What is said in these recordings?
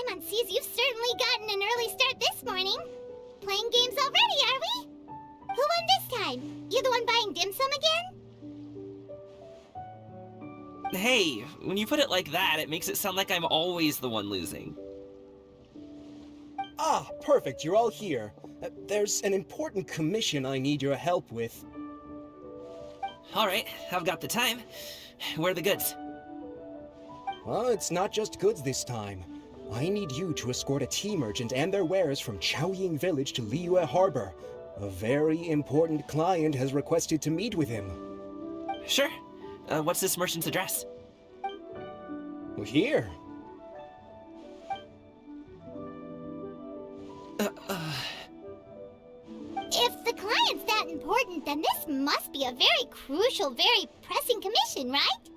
Paimon sees you've certainly gotten an early start this morning. Playing games already, are we? Who won this time? You the one buying dim sum again? Hey, when you put it like that, it makes it sound like I'm always the one losing. Ah, perfect, you're all here. There's an important commission I need your help with. Alright, I've got the time. Where are the goods? Well, it's not just goods this time. I need you to escort a tea merchant and their wares from Chaoying Village to Liyue Harbor. A very important client has requested to meet with him. Sure. What's this merchant's address? Here. If the client's that important, then this must be a very crucial, very pressing commission, right?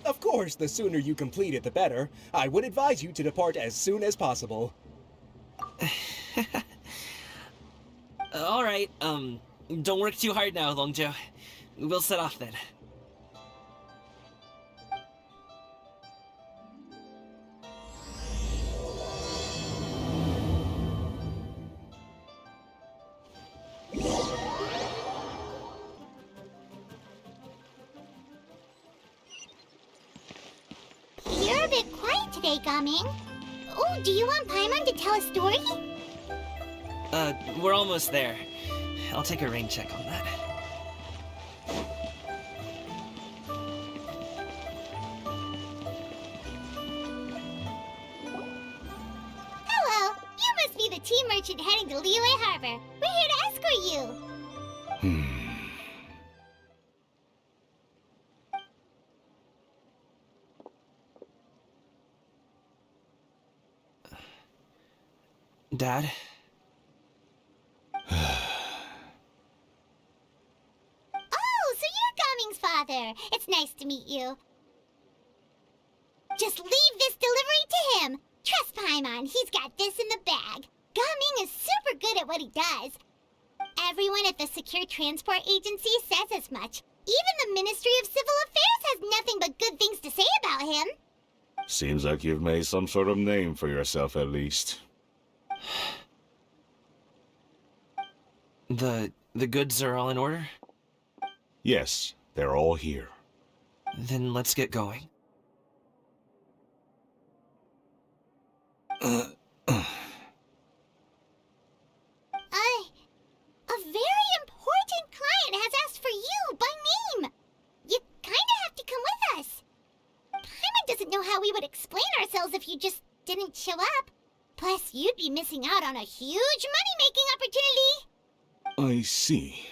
Of course, the sooner you complete it, the better. I would advise you to depart as soon as possible. Alright, don't work too hard now, Longzhou. We'll set off then. You're a bit quiet today, Gaming. Oh, do you want Paimon to tell a story? We're almost there. I'll take a rain check on that. Hello, you must be the tea merchant heading to Liyue Harbor. We're here to escort you. Dad? Oh, so you're Gaming's father. It's nice to meet you. Just leave this delivery to him. Trust Paimon, he's got this in the bag. Gaming is super good at what he does. Everyone at the Secure Transport Agency says as much. Even the Ministry of Civil Affairs has nothing but good things to say about him. Seems like you've made some sort of name for yourself at least. The goods are all in order? Yes, they're all here. Then let's get going. A very important client has asked for you by name. You kinda have to come with us. Paimon doesn't know how we would explain ourselves if you just didn't show up. Plus, you'd be missing out on a huge money-making opportunity. I see.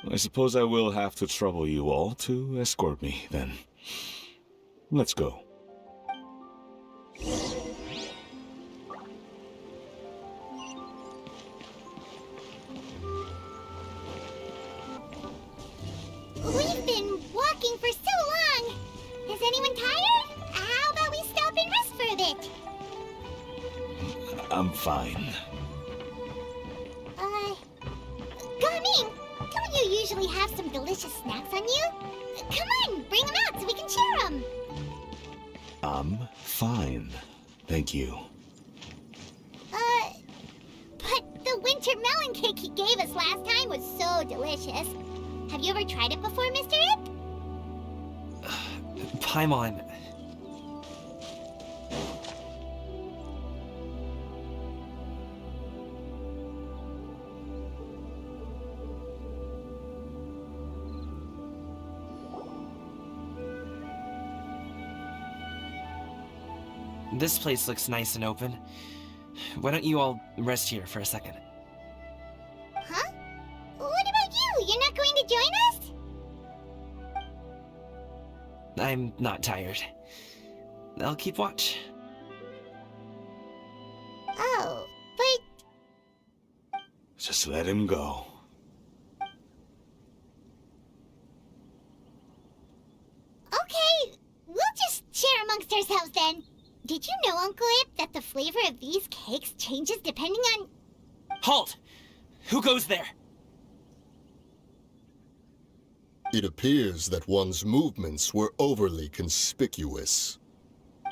I suppose I will have to trouble you all to escort me, then. Let's go. We've been walking for so long. Is anyone tired? How about we stop and rest for a bit? I'm fine. Gaming, don't you usually have some delicious snacks on you? Come on, bring them out so we can share them. I'm fine. Thank you. But the winter melon cake he gave us last time was so delicious. Have you ever tried it before, Mr. Ip? Paimon. This place looks nice and open. Why don't you all rest here for a second? Huh? What about you? You're not going to join us? I'm not tired. I'll keep watch. Oh, but... Just let him go. Okay, we'll just share amongst ourselves then. Did you know, Uncle Ip, that the flavor of these cakes changes depending on... Halt! Who goes there? It appears that one's movements were overly conspicuous.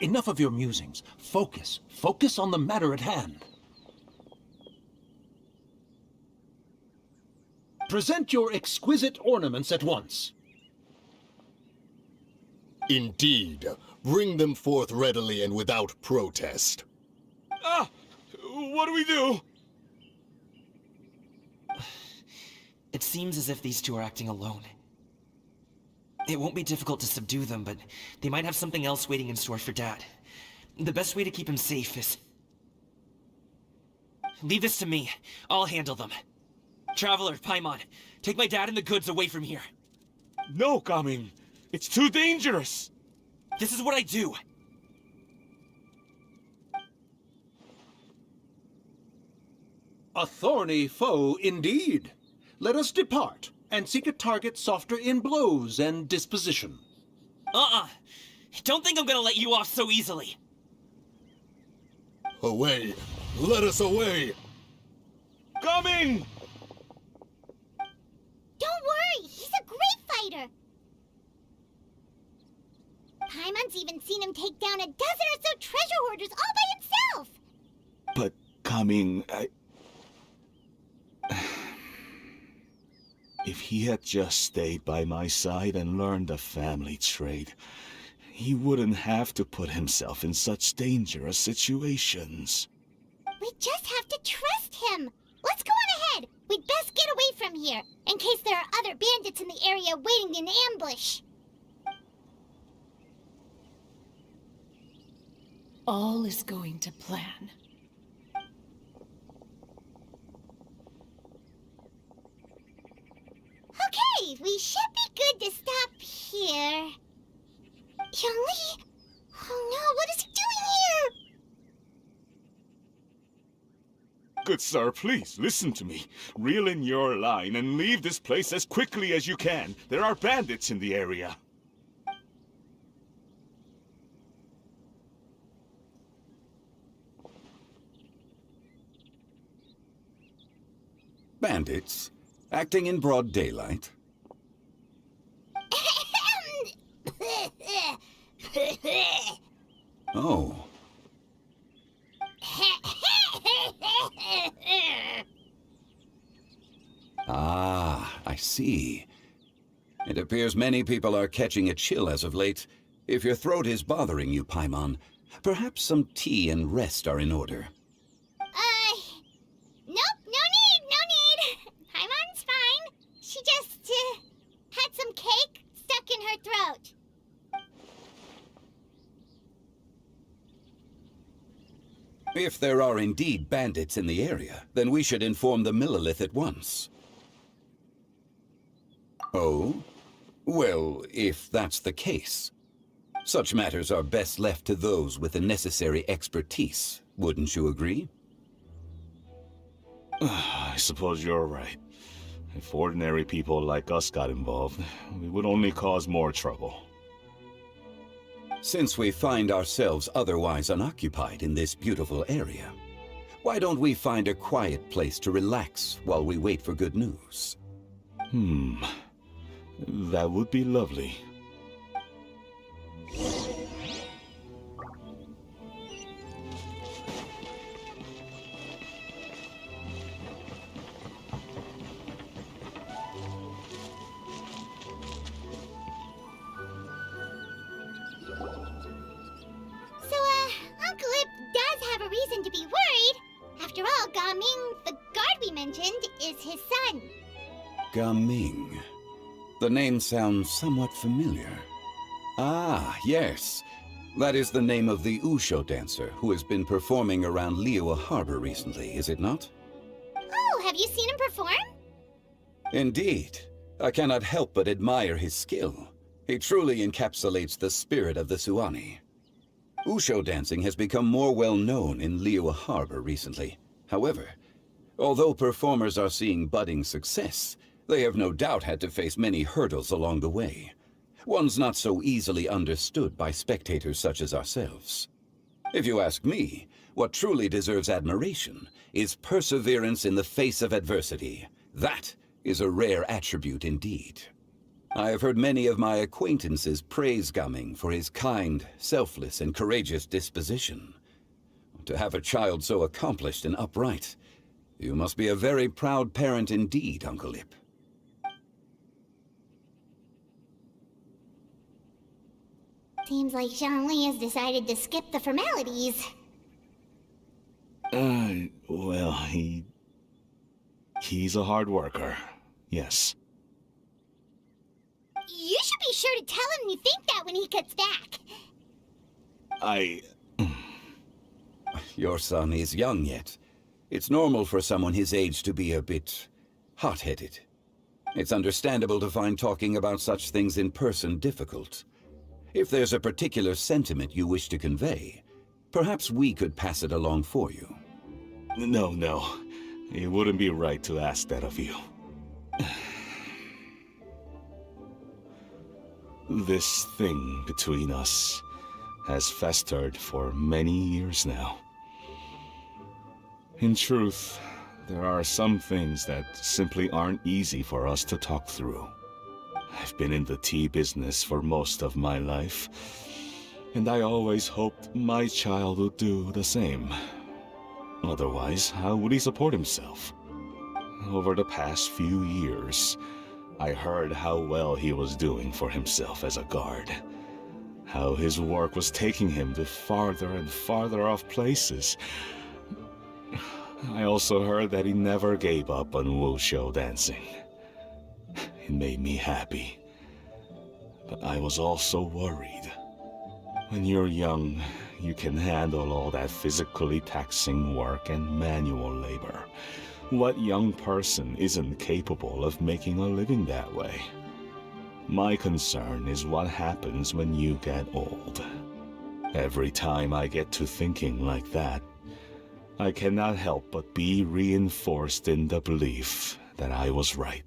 Enough of your musings. Focus. Focus on the matter at hand. Present your exquisite ornaments at once. Indeed. Bring them forth readily and without protest. Ah! What do we do? It seems as if these two are acting alone. It won't be difficult to subdue them, but they might have something else waiting in store for Dad. The best way to keep him safe is... Leave this to me. I'll handle them. Traveler, Paimon, take my dad and the goods away from here. No, Gaming. It's too dangerous. This is what I do. A thorny foe indeed. Let us depart and seek a target softer in blows and disposition. Don't think I'm gonna let you off so easily. Away! Let us away! Coming! Don't worry, he's a great fighter. Paimon's even seen him take down a dozen or so treasure hoarders all by himself. But, Gaming, If he had just stayed by my side and learned the family trade, he wouldn't have to put himself in such dangerous situations. We just have to trust him. Let's go on ahead. We'd best get away from here, in case there are other bandits in the area waiting in ambush. All is going to plan. Okay, we should be good to stop here. Yangli? Oh no, what is he doing here? Good sir, please, listen to me. Reel in your line and leave this place as quickly as you can. There are bandits in the area. Bandits? Acting in broad daylight? Oh. Ah, I see. It appears many people are catching a chill as of late. If your throat is bothering you, Paimon, perhaps some tea and rest are in order. Nope, no need. Paimon's fine. She just, had some cake stuck in her throat. If there are indeed bandits in the area, then we should inform the Millelith at once. Oh? Well, if that's the case. Such matters are best left to those with the necessary expertise, wouldn't you agree? I suppose you're right. If ordinary people like us got involved, we would only cause more trouble. Since we find ourselves otherwise unoccupied in this beautiful area, why don't we find a quiet place to relax while we wait for good news? That would be lovely. Uncle Ip does have a reason to be worried. After all, Gaming, the guard we mentioned, is his son. Gaming. The name sounds somewhat familiar. Ah, yes. That is the name of the Usho dancer who has been performing around Liyue Harbor recently, is it not? Oh, have you seen him perform? Indeed. I cannot help but admire his skill. He truly encapsulates the spirit of the Suani. Usho dancing has become more well known in Liyue Harbor recently. However, although performers are seeing budding success, they have no doubt had to face many hurdles along the way. Ones not so easily understood by spectators such as ourselves. If you ask me, what truly deserves admiration is perseverance in the face of adversity. That is a rare attribute indeed. I have heard many of my acquaintances praise Gaming for his kind, selfless, and courageous disposition. To have a child so accomplished and upright, you must be a very proud parent indeed, Uncle Ip. Seems like Zhongli has decided to skip the formalities. Well, he's a hard worker, yes. You should be sure to tell him you think that when he gets back. Your son is young yet. It's normal for someone his age to be a bit hot-headed. It's understandable to find talking about such things in person difficult. If there's a particular sentiment you wish to convey, perhaps we could pass it along for you. No. It wouldn't be right to ask that of you. This thing between us has festered for many years now. In truth, there are some things that simply aren't easy for us to talk through. I've been in the tea business for most of my life, and I always hoped my child would do the same. Otherwise, how would he support himself? Over the past few years, I heard how well he was doing for himself as a guard. How his work was taking him to farther and farther off places. I also heard that he never gave up on wushou dancing. It made me happy. But I was also worried. When you're young, you can handle all that physically taxing work and manual labor. What young person isn't capable of making a living that way? My concern is what happens when you get old. Every time I get to thinking like that, I cannot help but be reinforced in the belief that I was right.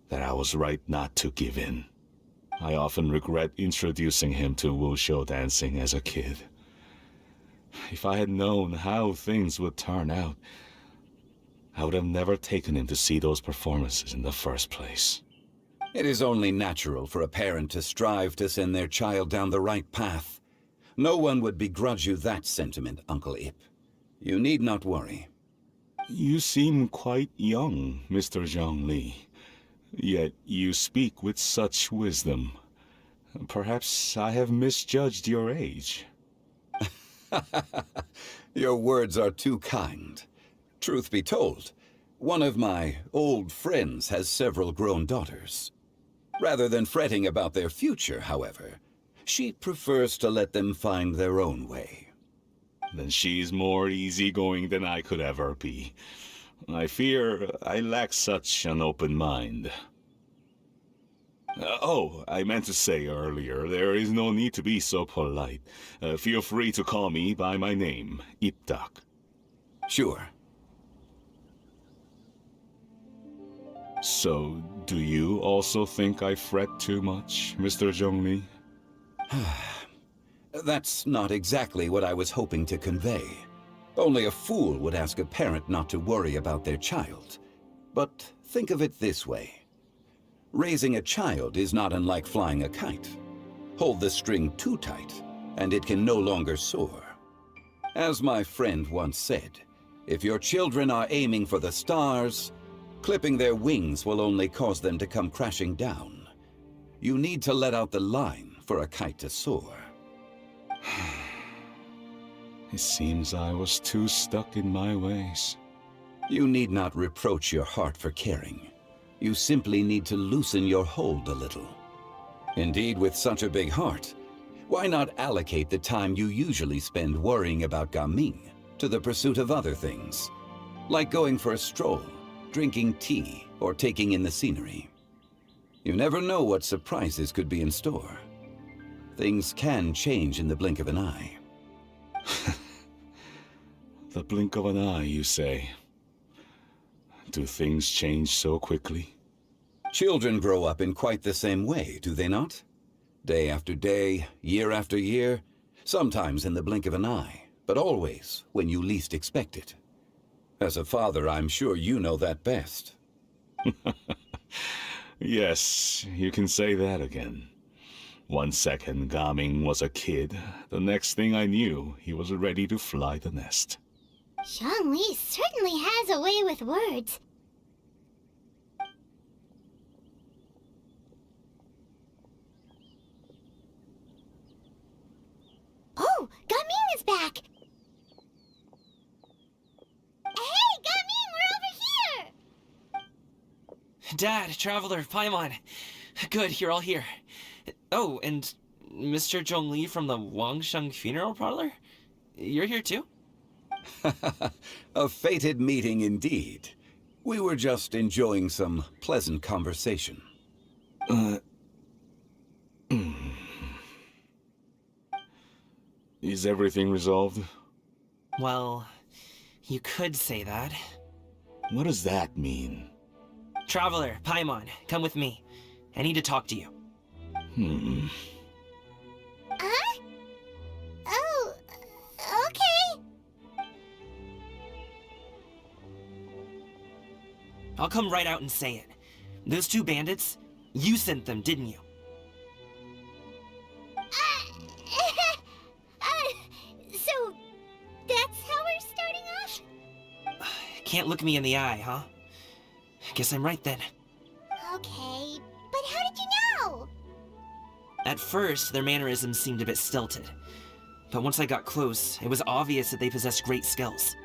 That I was right not to give in. I often regret introducing him to wushou dancing as a kid. If I had known how things would turn out, I would have never taken him to see those performances in the first place. It is only natural for a parent to strive to send their child down the right path. No one would begrudge you that sentiment, Uncle Ip. You need not worry. You seem quite young, Mr. Zhongli. Yet you speak with such wisdom. Perhaps I have misjudged your age. Your words are too kind. Truth be told, one of my old friends has several grown daughters. Rather than fretting about their future, however, she prefers to let them find their own way. Then she's more easygoing than I could ever be. I fear I lack such an open mind. I meant to say earlier, there is no need to be so polite. Feel free to call me by my name, Ipdak. Sure. So, do you also think I fret too much, Mr. Zhongli? That's not exactly what I was hoping to convey. Only a fool would ask a parent not to worry about their child. But think of it this way. Raising a child is not unlike flying a kite. Hold the string too tight, and it can no longer soar. As my friend once said, if your children are aiming for the stars, clipping their wings will only cause them to come crashing down. You need to let out the line for a kite to soar. It seems I was too stuck in my ways. You need not reproach your heart for caring. You simply need to loosen your hold a little. Indeed, with such a big heart, why not allocate the time you usually spend worrying about Gaming to the pursuit of other things, like going for a stroll, drinking tea, or taking in the scenery? You never know what surprises could be in store. Things can change in the blink of an eye. The blink of an eye, you say? Do things change so quickly? Children grow up in quite the same way, do they not? Day after day, year after year, sometimes in the blink of an eye, but always when you least expect it. As a father, I'm sure you know that best. Yes, you can say that again. One second Gaming was a kid, the next thing I knew, he was ready to fly the nest. Zhongli certainly has a way with words. Oh, Gaming is back! Hey, Gaming, we're over here! Dad, Traveler, Paimon. Good, you're all here. Oh, and Mr. Zhongli from the Wangsheng Funeral Parlor? You're here too? A fated meeting indeed. We were just enjoying some pleasant conversation. Is everything resolved? Well, you could say that. What does that mean? Traveler, Paimon, come with me. I need to talk to you. Huh? Oh, okay. I'll come right out and say it. Those two bandits, you sent them, didn't you? So, that's how we're starting off? Can't look me in the eye, huh? Guess I'm right then. Okay, but how did you know? At first, their mannerisms seemed a bit stilted. But once I got close, it was obvious that they possessed great skills.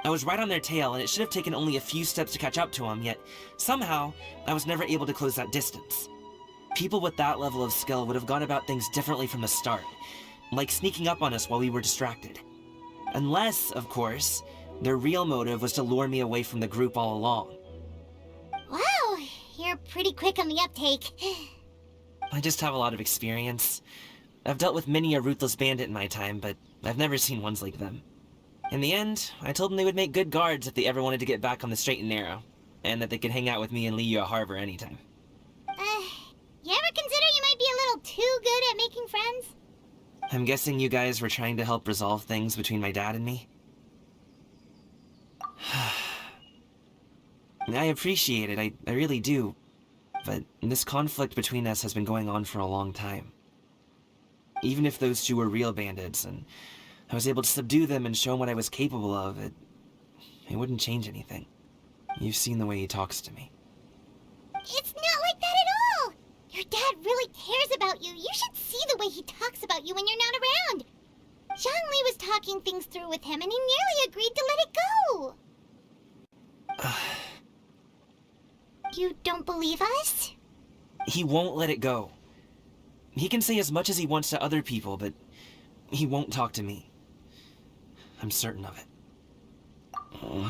I was right on their tail, and it should have taken only a few steps to catch up to them, yet somehow, I was never able to close that distance. People with that level of skill would have gone about things differently from the start, like sneaking up on us while we were distracted. Unless, of course, their real motive was to lure me away from the group all along. Wow, you're pretty quick on the uptake. I just have a lot of experience. I've dealt with many a ruthless bandit in my time, but I've never seen ones like them. In the end, I told them they would make good guards if they ever wanted to get back on the straight and narrow, and that they could hang out with me in Liyue Harbor anytime. You ever consider you might be a little too good at making friends? I'm guessing you guys were trying to help resolve things between my dad and me? I appreciate it, I really do. But this conflict between us has been going on for a long time. Even if those two were real bandits, and I was able to subdue them and show them what I was capable of, it wouldn't change anything. You've seen the way he talks to me. It's not like that at all! Your dad really cares about you. You should see the way he talks about you when you're not around. Zhongli was talking things through with him, and he nearly agreed to let it go. You don't believe us? He won't let it go. He can say as much as he wants to other people, but he won't talk to me. I'm certain of it. You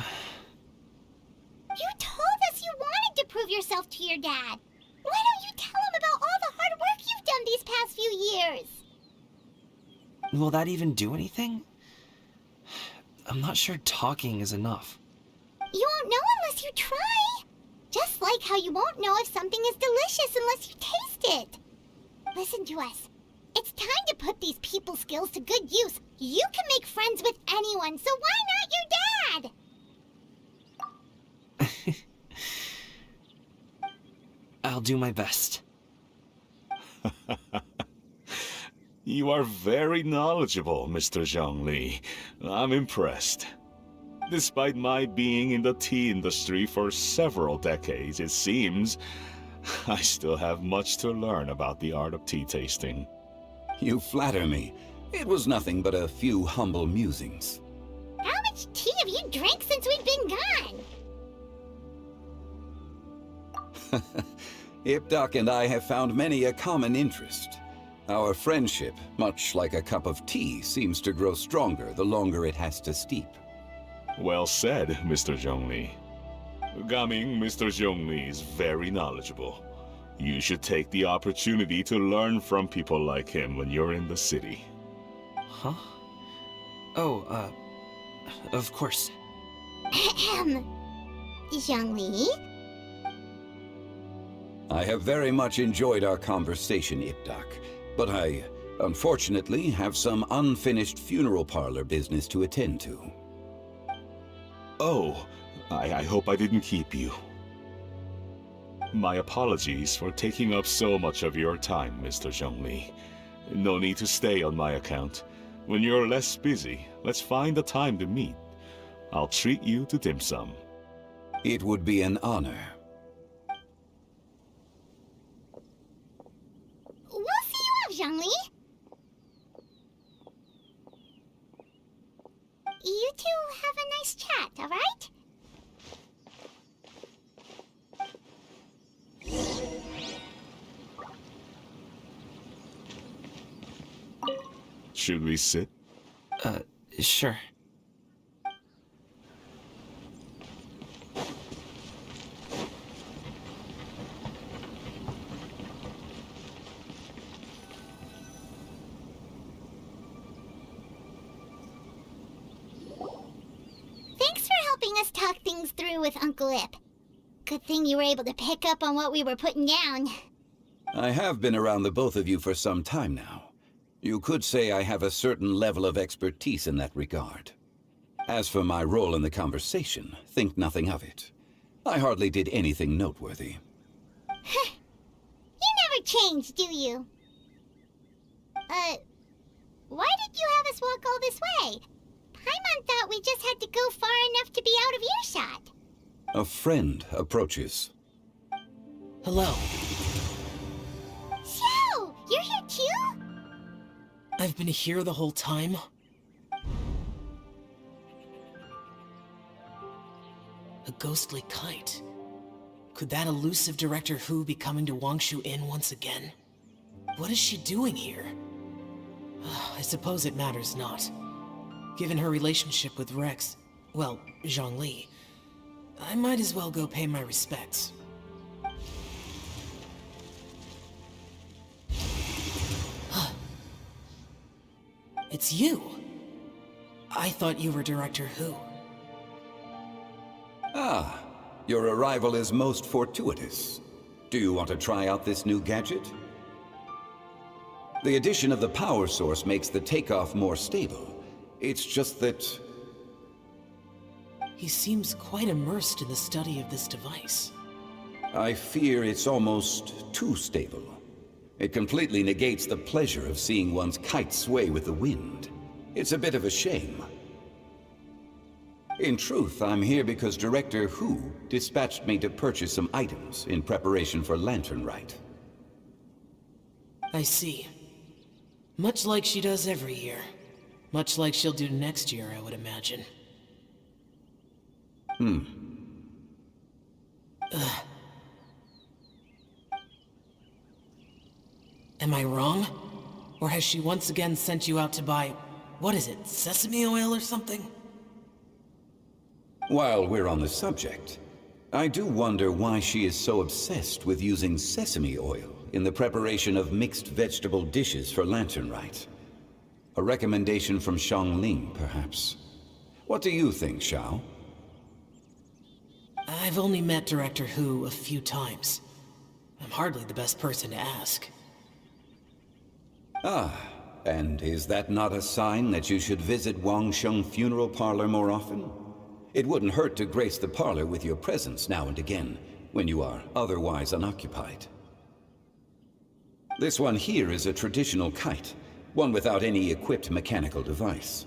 told us you wanted to prove yourself to your dad. Why don't you tell him about all the hard work you've done these past few years? Will that even do anything? I'm not sure talking is enough. You won't know unless you try. Just like how you won't know if something is delicious unless you taste it. Listen to us. It's time to put these people skills to good use. You can make friends with anyone, so why not your dad? I'll do my best. You are very knowledgeable, Mr. Zhongli. I'm impressed. Despite my being in the tea industry for several decades, it seems I still have much to learn about the art of tea tasting. You flatter me. It was nothing but a few humble musings. How much tea have you drank since we've been gone? Ipdak and I have found many a common interest. Our friendship, much like a cup of tea, seems to grow stronger the longer it has to steep. Well said, Mr. Zhongli. Gaming, Mr. Zhongli is very knowledgeable. You should take the opportunity to learn from people like him when you're in the city. Huh? Oh, of course. Zhongli? I have very much enjoyed our conversation, Ipdak, but I, unfortunately, have some unfinished funeral parlor business to attend to. Oh, I hope I didn't keep you. My apologies for taking up so much of your time, Mr. Zhongli. No need to stay on my account. When you're less busy, let's find a time to meet. I'll treat you to dim sum. It would be an honor. We'll see you off, Zhongli. You two have a nice chat, all right? Should we sit? Sure. Thanks for helping us talk things through with Uncle Ip. Good thing you were able to pick up on what we were putting down. I have been around the both of you for some time now. You could say I have a certain level of expertise in that regard. As for my role in the conversation, think nothing of it. I hardly did anything noteworthy. You never change, do you? Why did you have us walk all this way? Paimon thought we just had to go far enough to be out of earshot. A friend approaches. Hello. Xiao, you're here too? I've been here the whole time? A ghostly kite. Could that elusive Director Hu be coming to Wangshu Inn once again? What is she doing here? I suppose it matters not. Given her relationship with Rex, well, Zhongli, I might as well go pay my respects. It's you! I thought you were Director Hu. Ah, your arrival is most fortuitous. Do you want to try out this new gadget? The addition of the power source makes the takeoff more stable. It's just that... He seems quite immersed in the study of this device. I fear it's almost too stable. It completely negates the pleasure of seeing one's kite sway with the wind. It's a bit of a shame. In truth, I'm here because Director Hu dispatched me to purchase some items in preparation for Lantern Rite. I see. Much like she does every year. Much like she'll do next year, I would imagine. Am I wrong? Or has she once again sent you out to buy, what is it, sesame oil or something? While we're on the subject, I do wonder why she is so obsessed with using sesame oil in the preparation of mixed vegetable dishes for Lantern Rite. A recommendation from Xiangling, perhaps. What do you think, Xiao? I've only met Director Hu a few times. I'm hardly the best person to ask. Ah, and is that not a sign that you should visit Wangsheng Funeral Parlor more often? It wouldn't hurt to grace the parlor with your presence now and again, when you are otherwise unoccupied. This one here is a traditional kite, one without any equipped mechanical device.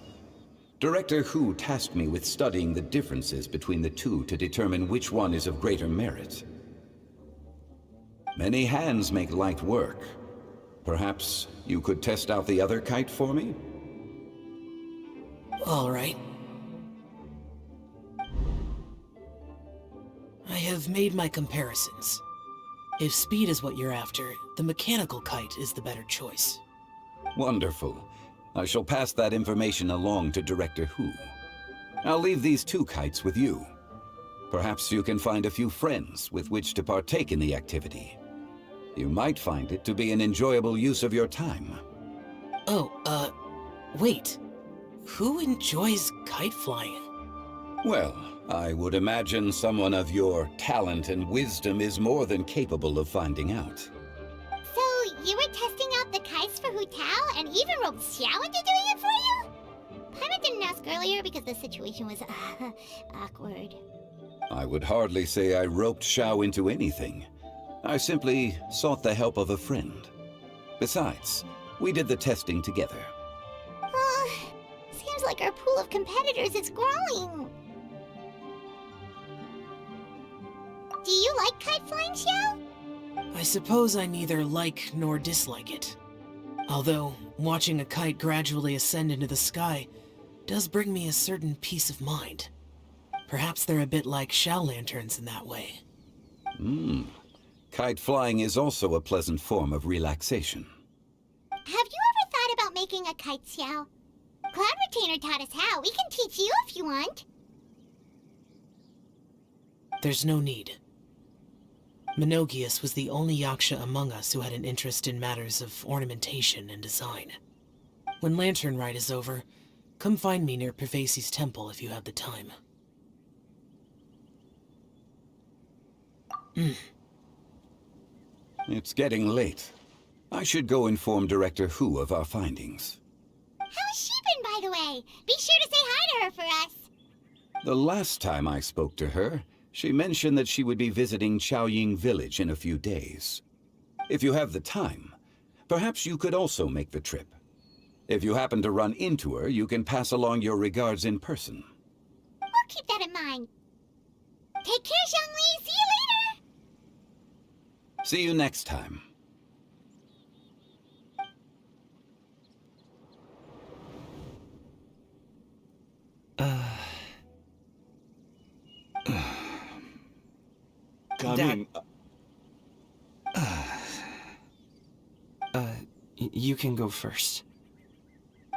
Director Hu tasked me with studying the differences between the two to determine which one is of greater merit. Many hands make light work. Perhaps you could test out the other kite for me? All right. I have made my comparisons. If speed is what you're after, the mechanical kite is the better choice. Wonderful. I shall pass that information along to Director Hu. I'll leave these two kites with you. Perhaps you can find a few friends with which to partake in the activity. You might find it to be an enjoyable use of your time. Oh, wait. Who enjoys kite flying? Well, I would imagine someone of your talent and wisdom is more than capable of finding out. So, you were testing out the kites for Hu Tao and even roped Xiao into doing it for you? Paimon didn't ask earlier because the situation was awkward. I would hardly say I roped Xiao into anything. I simply sought the help of a friend. Besides, we did the testing together. Seems like our pool of competitors is growing. Do you like kite flying, Xiao? I suppose I neither like nor dislike it. Although, watching a kite gradually ascend into the sky does bring me a certain peace of mind. Perhaps they're a bit like shell lanterns in that way. Kite flying is also a pleasant form of relaxation. Have you ever thought about making a kite, Xiao? Cloud Retainer taught us how. We can teach you if you want. There's no need. Menogias was the only Yaksha among us who had an interest in matters of ornamentation and design. When Lantern Rite is over, come find me near Pervasi's temple if you have the time. It's getting late. I should go inform Director Hu of our findings. How's she been, by the way? Be sure to say hi to her for us. The last time I spoke to her, she mentioned that she would be visiting Chaoying Village in a few days. If you have the time, perhaps you could also make the trip. If you happen to run into her, you can pass along your regards in person. We'll keep that in mind. Take care, Zhongli. See you later. See you next time. Coming. You can go first.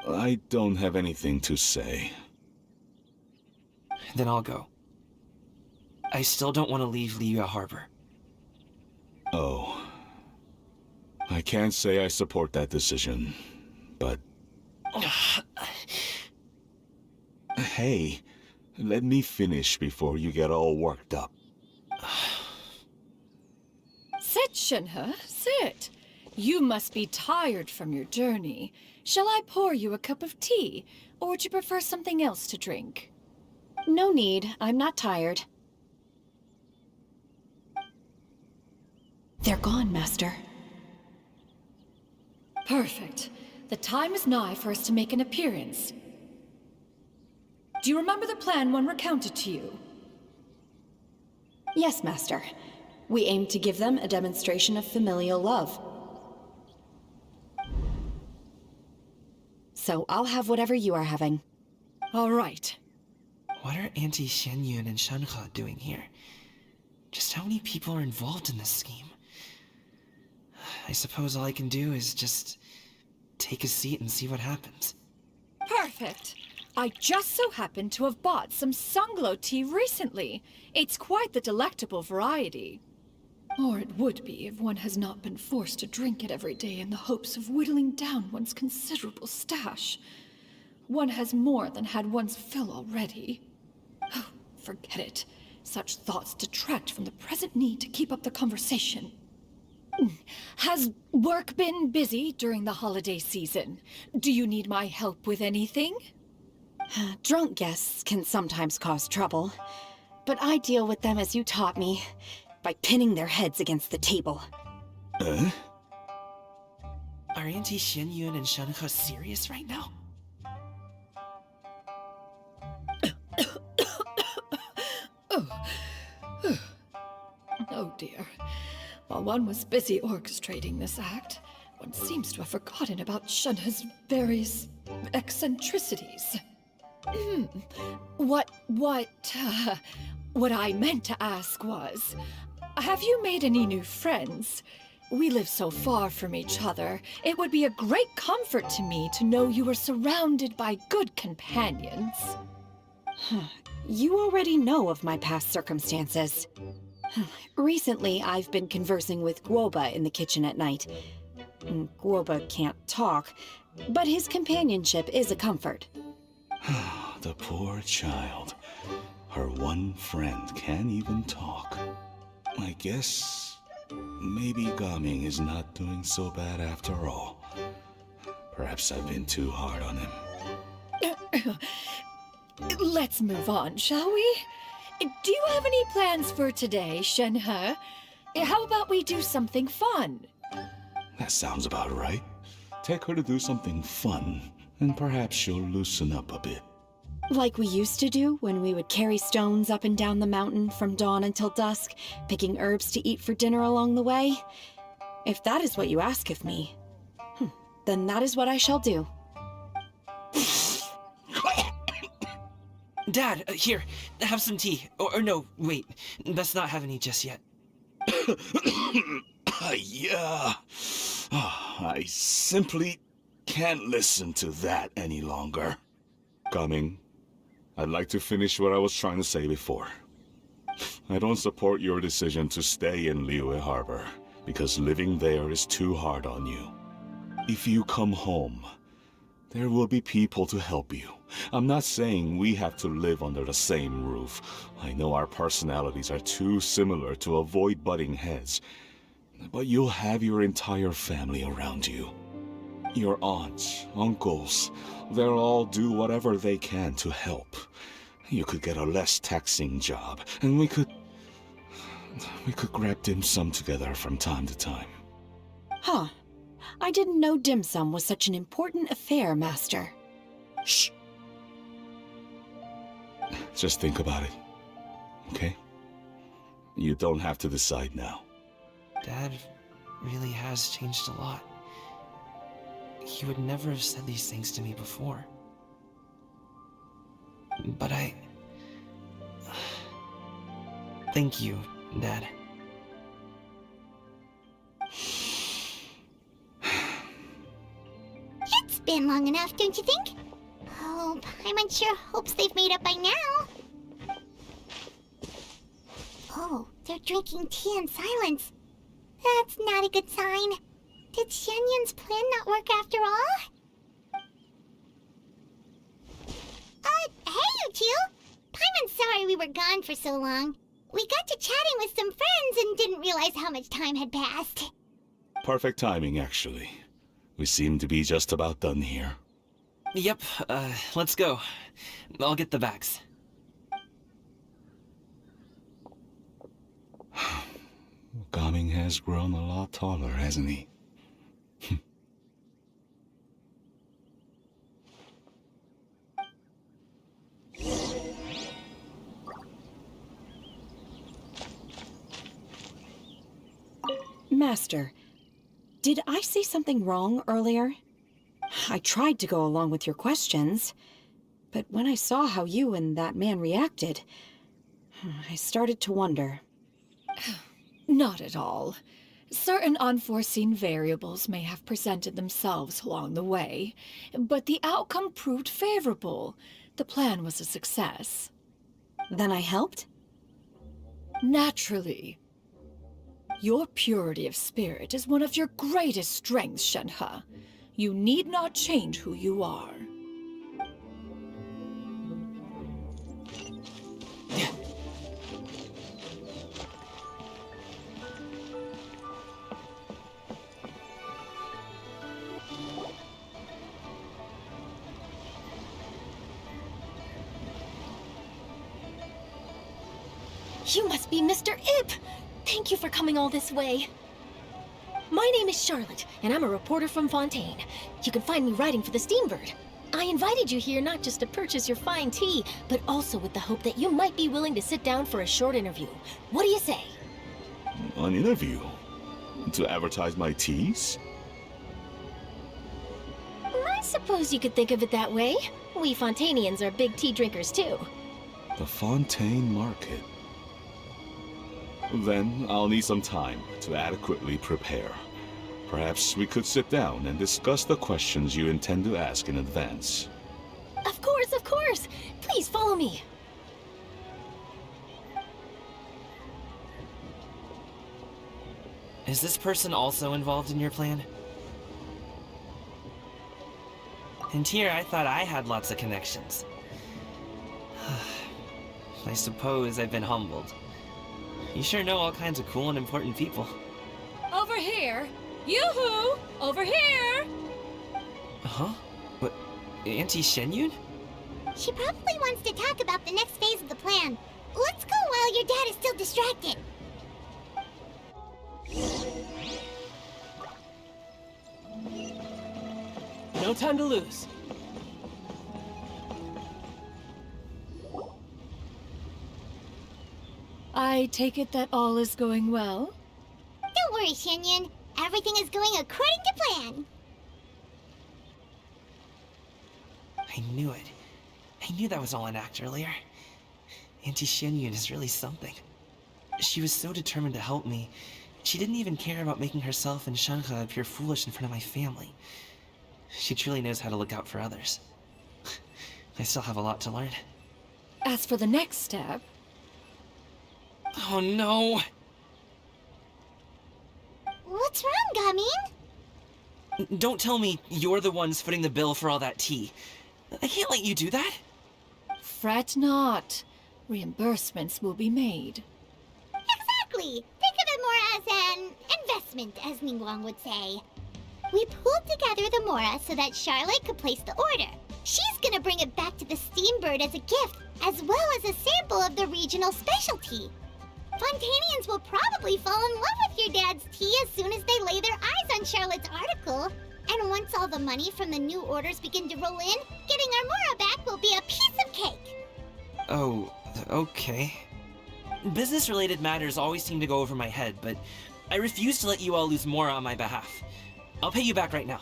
I don't have anything to say. Then I'll go. I still don't want to leave Liyue Harbor. Oh. I can't say I support that decision, but... Hey, let me finish before you get all worked up. Sit, Shenhe, sit. You must be tired from your journey. Shall I pour you a cup of tea, or would you prefer something else to drink? No need. I'm not tired. They're gone, Master. Perfect. The time is nigh for us to make an appearance. Do you remember the plan one recounted to you? Yes, Master. We aim to give them a demonstration of familial love. So I'll have whatever you are having. All right. What are Auntie Xianyun and Shenhe doing here? Just how many people are involved in this scheme? I suppose all I can do is just take a seat and see what happens. Perfect. I just so happen to have bought some Sunglow tea recently. It's quite the delectable variety. Or it would be if one has not been forced to drink it every day in the hopes of whittling down one's considerable stash. One has more than had one's fill already. Oh, forget it. Such thoughts detract from the present need to keep up the conversation. Has work been busy during the holiday season? Do you need my help with anything? Drunk guests can sometimes cause trouble, but I deal with them as you taught me, by pinning their heads against the table. Are Auntie Xianyun and Shenhe serious right now? Oh dear. While one was busy orchestrating this act, one seems to have forgotten about Shenhe's various eccentricities. What I meant to ask was, have you made any new friends? We live so far from each other. It would be a great comfort to me to know you were surrounded by good companions. You already know of my past circumstances. Recently, I've been conversing with Guoba in the kitchen at night. Guoba can't talk, but his companionship is a comfort. The poor child. Her one friend can't even talk. I guess maybe Gaming is not doing so bad after all. Perhaps I've been too hard on him. Let's move on, shall we? Do you have any plans for today, Shenhe? How about we do something fun? That sounds about right. Take her to do something fun, and perhaps she'll loosen up a bit. Like we used to do when we would carry stones up and down the mountain from dawn until dusk, picking herbs to eat for dinner along the way. If that is what you ask of me, then that is what I shall do. Dad, here, have some tea. Or no, wait, let's not have any just yet. Yeah. I simply can't listen to that any longer. Coming. I'd like to finish what I was trying to say before. I don't support your decision to stay in Liyue Harbor, because living there is too hard on you. If you come home, there will be people to help you. I'm not saying we have to live under the same roof. I know our personalities are too similar to avoid butting heads. But you'll have your entire family around you. Your aunts, uncles, they'll all do whatever they can to help. You could get a less taxing job, and we could grab dim sum together from time to time. Huh. I didn't know dim sum was such an important affair, Master. Shh. Just think about it, okay? You don't have to decide now. Dad really has changed a lot. He would never have said these things to me before. But thank you, Dad. It's been long enough, don't you think? Oh, Paimon sure hopes they've made up by now. Oh, they're drinking tea in silence. That's not a good sign. Did Xianyun's plan not work after all? Hey, you two! Paimon's sorry we were gone for so long. We got to chatting with some friends and didn't realize how much time had passed. Perfect timing, actually. We seem to be just about done here. Yep, let's go. I'll get the bags. Gaming has grown a lot taller, hasn't he? Master, did I say something wrong earlier? I tried to go along with your questions, but when I saw how you and that man reacted, I started to wonder. Not at all. Certain unforeseen variables may have presented themselves along the way, but the outcome proved favorable. The plan was a success. Then I helped? Naturally. Your purity of spirit is one of your greatest strengths, Shenhe. You need not change who you are. You must be Mr. Ip! Thank you for coming all this way. My name is Charlotte, and I'm a reporter from Fontaine. You can find me writing for the Steambird. I invited you here not just to purchase your fine tea, but also with the hope that you might be willing to sit down for a short interview. What do you say? An interview? To advertise my teas? I suppose you could think of it that way. We Fontainians are big tea drinkers too. The Fontaine Market. Then I'll need some time to adequately prepare. Perhaps we could sit down and discuss the questions you intend to ask in advance. Of course, of course! Please follow me. Is this person also involved in your plan? And here I thought I had lots of connections. I suppose I've been humbled. You sure know all kinds of cool and important people. Over here! Yoo-hoo! Over here! Huh? What? Auntie Shenyun? She probably wants to talk about the next phase of the plan. Let's go while your dad is still distracted. No time to lose. I take it that all is going well? Don't worry, Xianyun. Everything is going according to plan. I knew it. I knew that was all an act earlier. Auntie Xianyun is really something. She was so determined to help me. She didn't even care about making herself and Shanhe appear foolish in front of my family. She truly knows how to look out for others. I still have a lot to learn. As for the next step... Oh no! What's wrong, Gaming? Don't tell me you're the ones footing the bill for all that tea. I can't let you do that. Fret not. Reimbursements will be made. Exactly. Think of it more as an investment, as Ningguang would say. We pulled together the Mora so that Charlotte could place the order. She's gonna bring it back to the Steambird as a gift, as well as a sample of the regional specialty. Fontanians will probably fall in love with your dad's tea as soon as they lay their eyes on Charlotte's article. And once all the money from the new orders begin to roll in, getting our Mora back will be a piece of cake. Oh, okay. Business-related matters always seem to go over my head, but I refuse to let you all lose more on my behalf. I'll pay you back right now.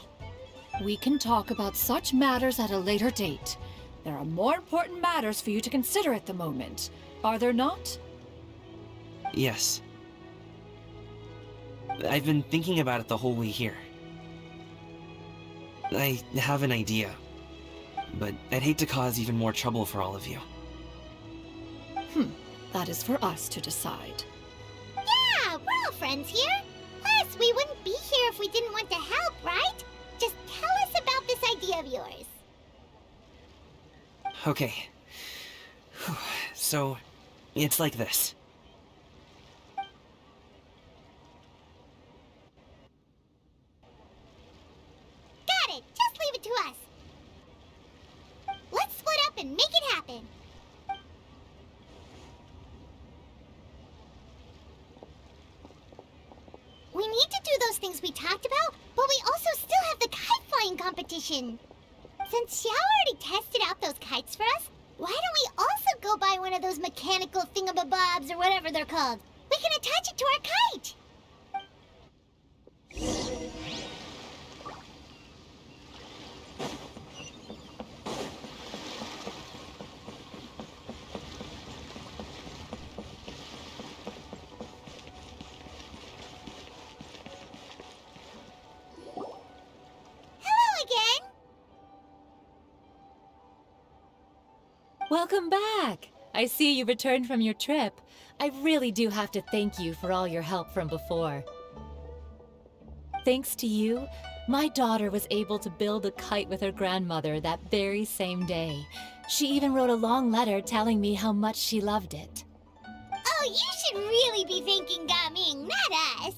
We can talk about such matters at a later date. There are more important matters for you to consider at the moment, are there not? Yes. I've been thinking about it the whole way here. I have an idea, but I'd hate to cause even more trouble for all of you. That is for us to decide. Yeah, we're all friends here. Plus, we wouldn't be here if we didn't want to help, right? Just tell us about this idea of yours. Okay. So, it's like this. Got it. Just leave it to us. Let's split up and make it happen. We need to do those things we talked about, but we also still have the kite flying competition. Since Xiao already tested out those kites for us, why don't we also go buy one of those mechanical thingamabobs or whatever they're called? We can attach it to our kite. Welcome back! I see you returned from your trip. I really do have to thank you for all your help from before. Thanks to you, my daughter was able to build a kite with her grandmother that very same day. She even wrote a long letter telling me how much she loved it. Oh, you should really be thanking Gaming, not us.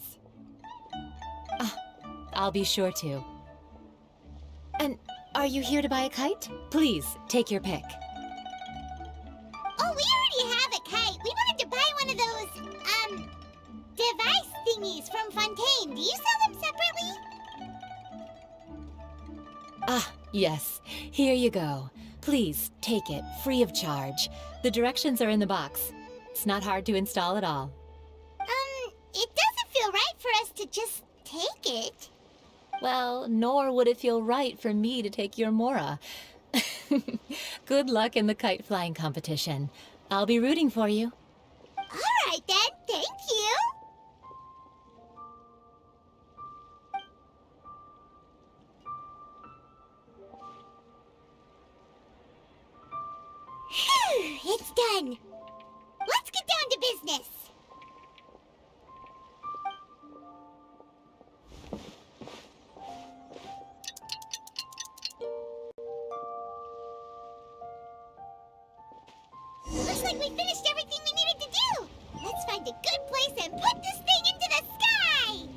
I'll be sure to. And are you here to buy a kite? Please, take your pick. Oh, we already have a kite. We wanted to buy one of those, device thingies from Fontaine. Do you sell them separately? Yes. Here you go. Please, take it, free of charge. The directions are in the box. It's not hard to install at all. It doesn't feel right for us to just take it. Well, nor would it feel right for me to take your Mora. Good luck in the kite flying competition. I'll be rooting for you. All right then, thank you. Phew, it's done. Let's get down to business. Looks like we finished everything we needed to do. Let's find a good place and put this thing into the sky.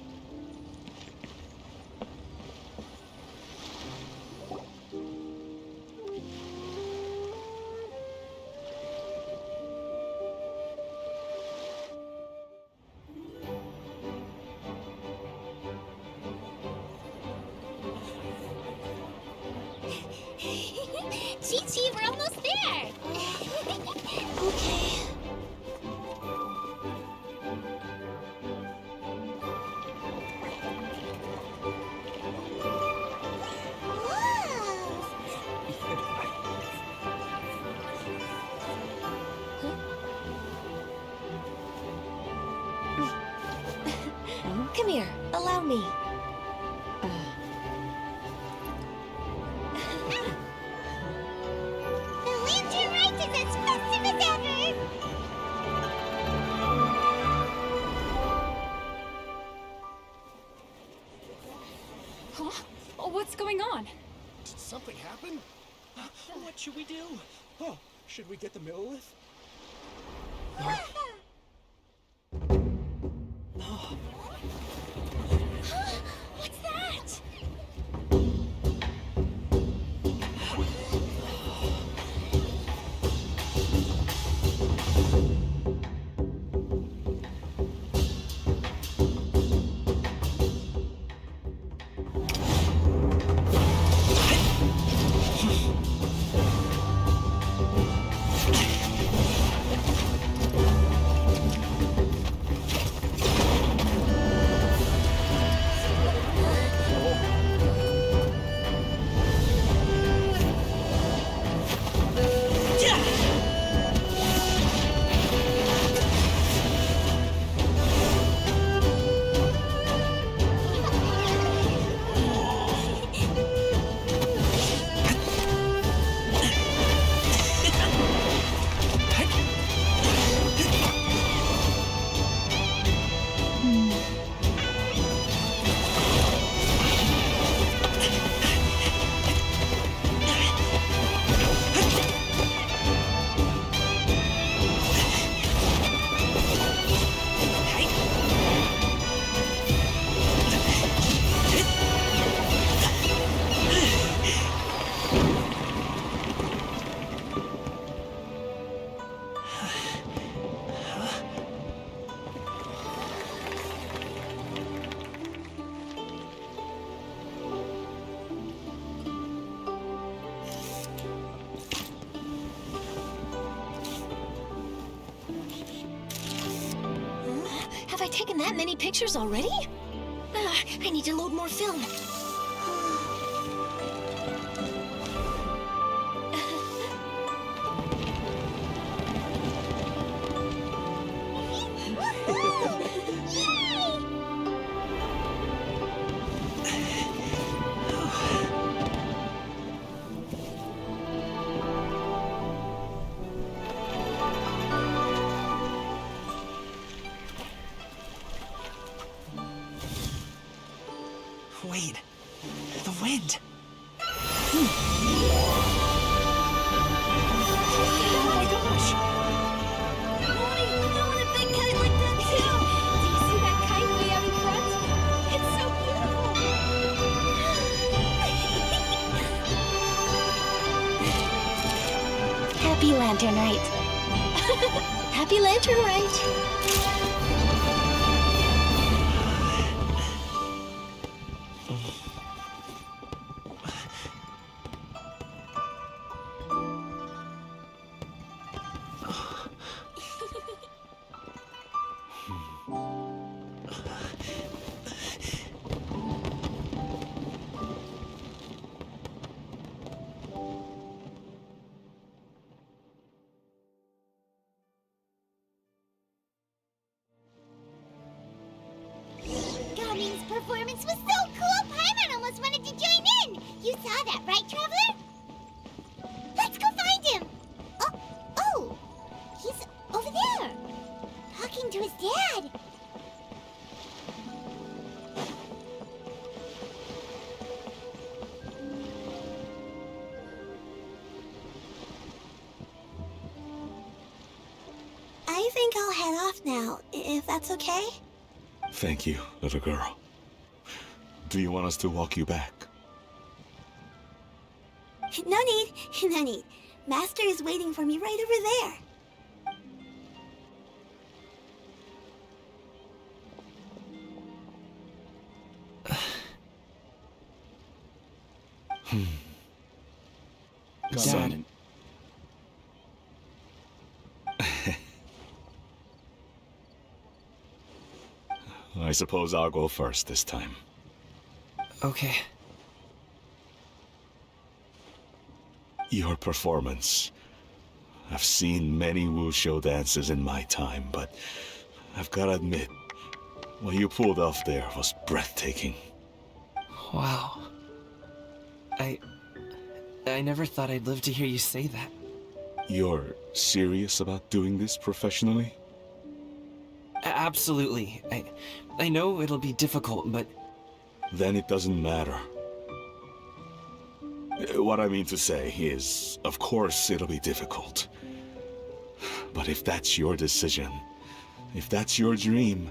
Chi-Chi, we're almost there! Okay. Come here, allow me. The lantern ride is as festive as ever! Huh? Oh, what's going on? Did something happen? What should we do? Oh, should we get the Millilith? What's that? Have I taken that many pictures already? I need to load more film. Wait, the wind. Oh my gosh! Mommy, I want a big kite like that too! Do you see that kite way out in front? It's so beautiful! Happy Lantern Rite. Happy Lantern Rite. Gaming's performance was so cool, Paimon almost wanted to join in! You saw that, right, Traveler? Let's go find him! Oh! He's over there! Talking to his dad! I think I'll head off now, if that's okay? Thank you, little girl. Do you want us to walk you back? No need, no need. Master is waiting for me right over there. Son. I suppose I'll go first this time. Okay. Your performance. I've seen many wuxia dances in my time, but I've gotta admit, what you pulled off there was breathtaking. Wow. I never thought I'd live to hear you say that. You're serious about doing this professionally? Absolutely. I know it'll be difficult, but... Then it doesn't matter. What I mean to say is, of course it'll be difficult. But if that's your decision, if that's your dream,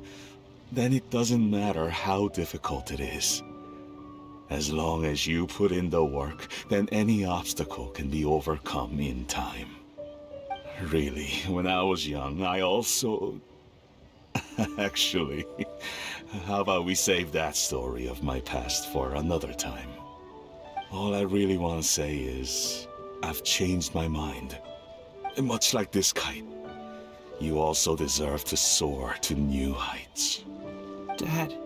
then it doesn't matter how difficult it is. As long as you put in the work, then any obstacle can be overcome in time. Really, when I was young, I also... Actually, how about we save that story of my past for another time? All I really want to say is, I've changed my mind. Much like this kite, you also deserve to soar to new heights. Dad.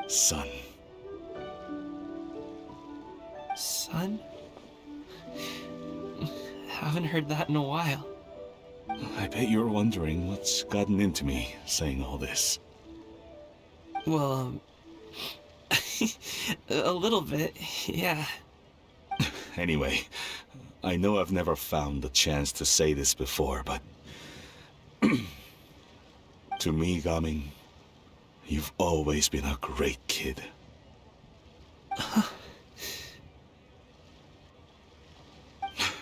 Son. Son? Haven't heard that in a while. I bet you're wondering what's gotten into me saying all this. Well, a little bit, yeah. Anyway, I know I've never found the chance to say this before, but... to me, Gaming, you've always been a great kid.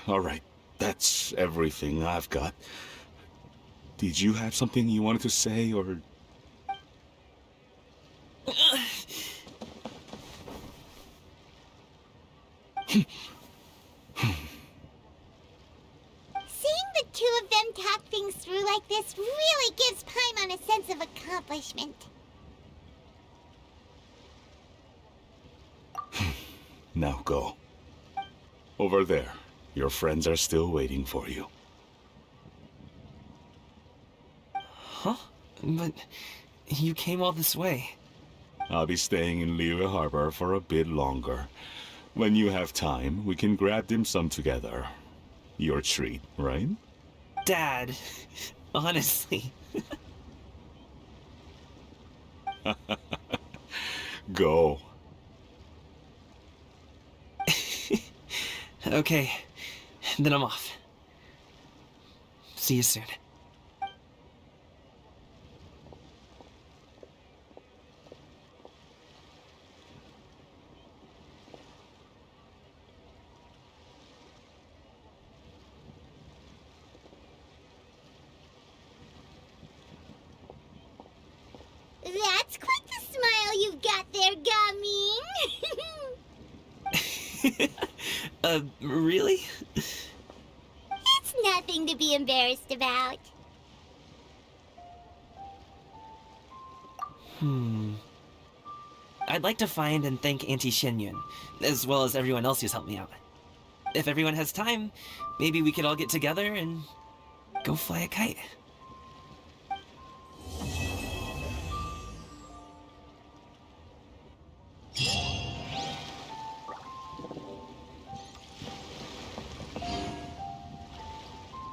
Alright, that's everything I've got. Did you have something you wanted to say, or... Seeing the two of them talk things through like this really gives Paimon a sense of accomplishment. Now go. Over there. Your friends are still waiting for you. Huh? But you came all this way. I'll be staying in Liyue Harbor for a bit longer. When you have time, we can grab dim sum together. Your treat, right? Dad, honestly. Go. Okay, then I'm off. See you soon. That's quite the smile you've got there, Gaming. Really? It's nothing to be embarrassed about. I'd like to find and thank Auntie Xinyun, as well as everyone else who's helped me out. If everyone has time, maybe we could all get together and go fly a kite.